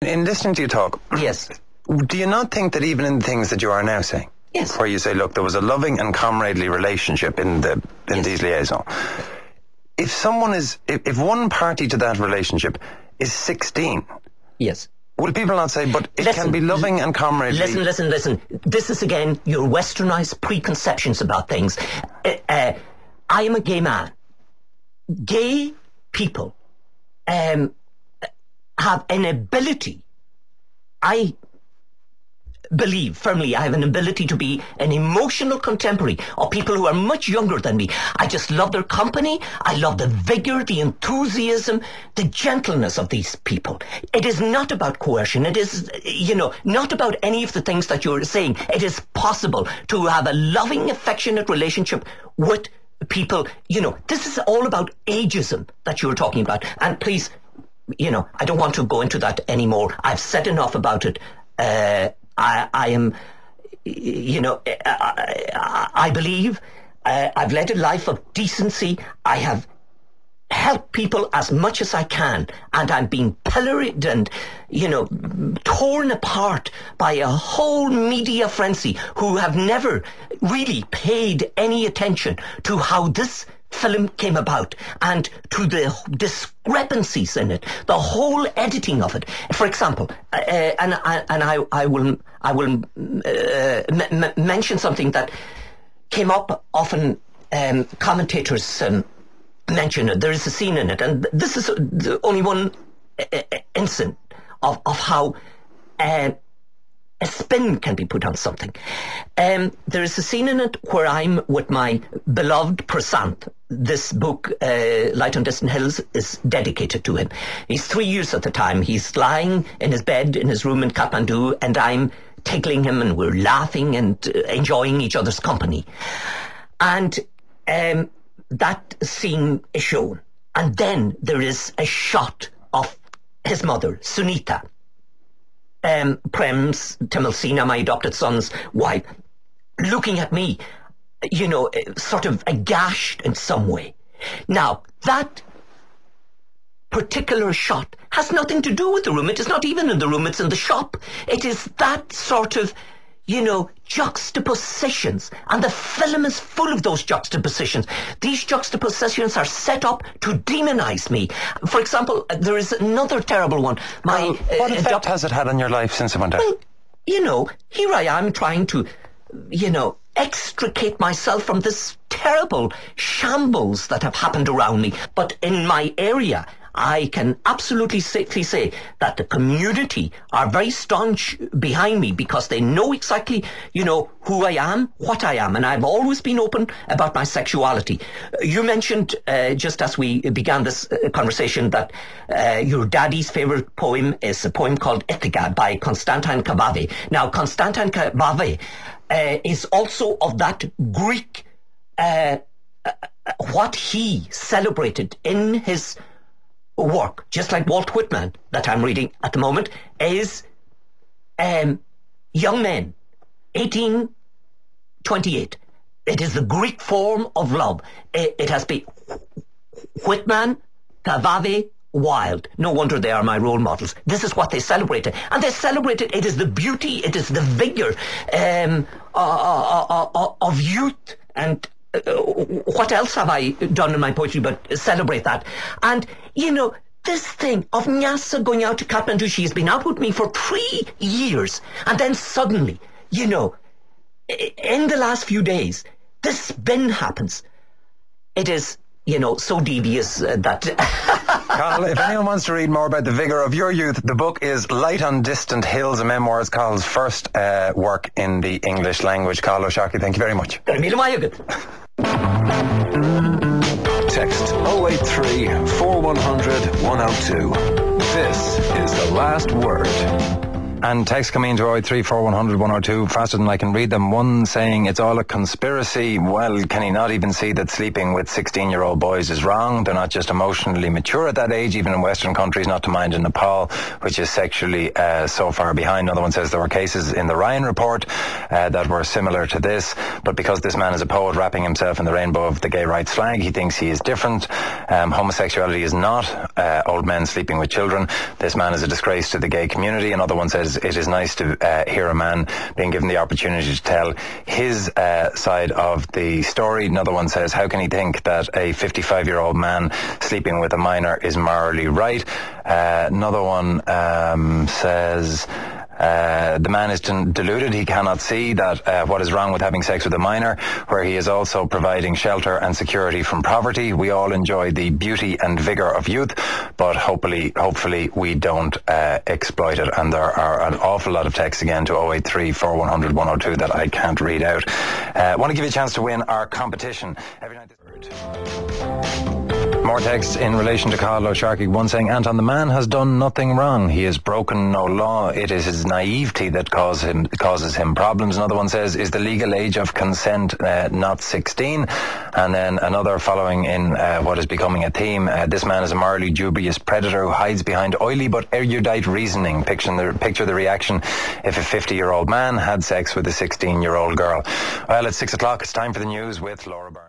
In listening to you talk, Yes. do you not think that even in the things that you are now saying, Yes. where you say, look, there was a loving and comradely relationship in these liaisons, if one party to that relationship is 16, Yes. will people not say, but it can be loving and comradely? Listen. This is, again, your westernized preconceptions about things. I am a gay man. Gay people have an ability, I believe firmly, I have an ability to be an emotional contemporary of people who are much younger than me. I just love their company. I love the vigor, the enthusiasm, the gentleness of these people. It is not about coercion. It is, not about any of the things that you're saying. It is possible to have a loving, affectionate relationship with people. This is all about ageism that you're talking about. And please, I don't want to go into that anymore. I've said enough about it. I am, I believe I've led a life of decency. I have helped people as much as I can, and I'm being pilloried and, torn apart by a whole media frenzy who have never really paid any attention to how this film came about and to the discrepancies in it, the whole editing of it. For example, I will mention something that came up often. Commentators mention it. There is a scene in it, and this is the only one instance of how a spin can be put on something. There is a scene in it where I'm with my beloved Prasant. This book, Light on Distant Hills, is dedicated to him. He's 3 years at the time. He's lying in his bed in his room in Kathmandu, and I'm tickling him, and we're laughing and enjoying each other's company. And that scene is shown. And then there is a shot of his mother, Sunita, Prem's Timilsina, my adopted son's wife, looking at me, sort of aghast in some way. Now, that particular shot has nothing to do with the room. It is not even in the room, it's in the shop. It is that sort of, juxtapositions. And the film is full of those juxtapositions. These juxtapositions are set up to demonize me. For example, there is another terrible one. What effect has it had on your life since it went out? Well, here I am trying to, extricate myself from this terrible shambles that have happened around me. But in my area, I can absolutely safely say that the community are very staunch behind me because they know exactly, who I am, what I am, and I've always been open about my sexuality. You mentioned, just as we began this conversation, that your daddy's favourite poem is a poem called Ithaca by Constantin Cavafy. Now, Constantin Cavafy is also of that Greek, what he celebrated in his work, just like Walt Whitman that I'm reading at the moment, is young men, 1828. It is the Greek form of love. It has been Whitman, Cavafy, Wilde. No wonder they are my role models. This is what they celebrated. And they celebrated, it is the beauty, it is the vigour of youth. And what else have I done in my poetry but celebrate that? And, this thing of Nyasa going out to Kathmandu, she has been out with me for 3 years. And then suddenly, in the last few days, this spin happens. It is, so devious that... Cathal, if anyone wants to read more about the vigour of your youth, the book is Light on Distant Hills, a memoir. It's Cathal's first work in the English language. Cathal O'Searcaigh, thank you very much. Text 083 4100 102. This is The Last Word. And text coming into 0834100 102, faster than I can read them. One saying it's all a conspiracy. Well, can he not even see that sleeping with 16-year-old boys is wrong? They're not just emotionally mature at that age, even in Western countries, not to mind in Nepal, which is sexually so far behind. Another one says there were cases in the Ryan report that were similar to this, but because this man is a poet wrapping himself in the rainbow of the gay rights flag, he thinks he is different. Homosexuality is not old men sleeping with children. This man is a disgrace to the gay community. Another one says it is nice to hear a man being given the opportunity to tell his side of the story. Another one says, how can he think that a 55-year-old man sleeping with a minor is morally right? Another one says, the man is deluded. He cannot see that what is wrong with having sex with a minor, where he is also providing shelter and security from poverty. We all enjoy the beauty and vigour of youth, but hopefully we don't exploit it. And there are an awful lot of texts again to 083 4100 102 that I can't read out. I want to give you a chance to win our competition every night. More texts in relation to Cathal O'Searcaigh. One saying, Anton, the man has done nothing wrong. He has broken no law. It is his naivety that causes him problems. Another one says, is the legal age of consent not 16? And then another following in what is becoming a theme. This man is a morally dubious predator who hides behind oily but erudite reasoning. Picture the reaction if a 50-year-old man had sex with a 16-year-old girl. Well, it's 6 o'clock. It's time for the news with Laura Byrne.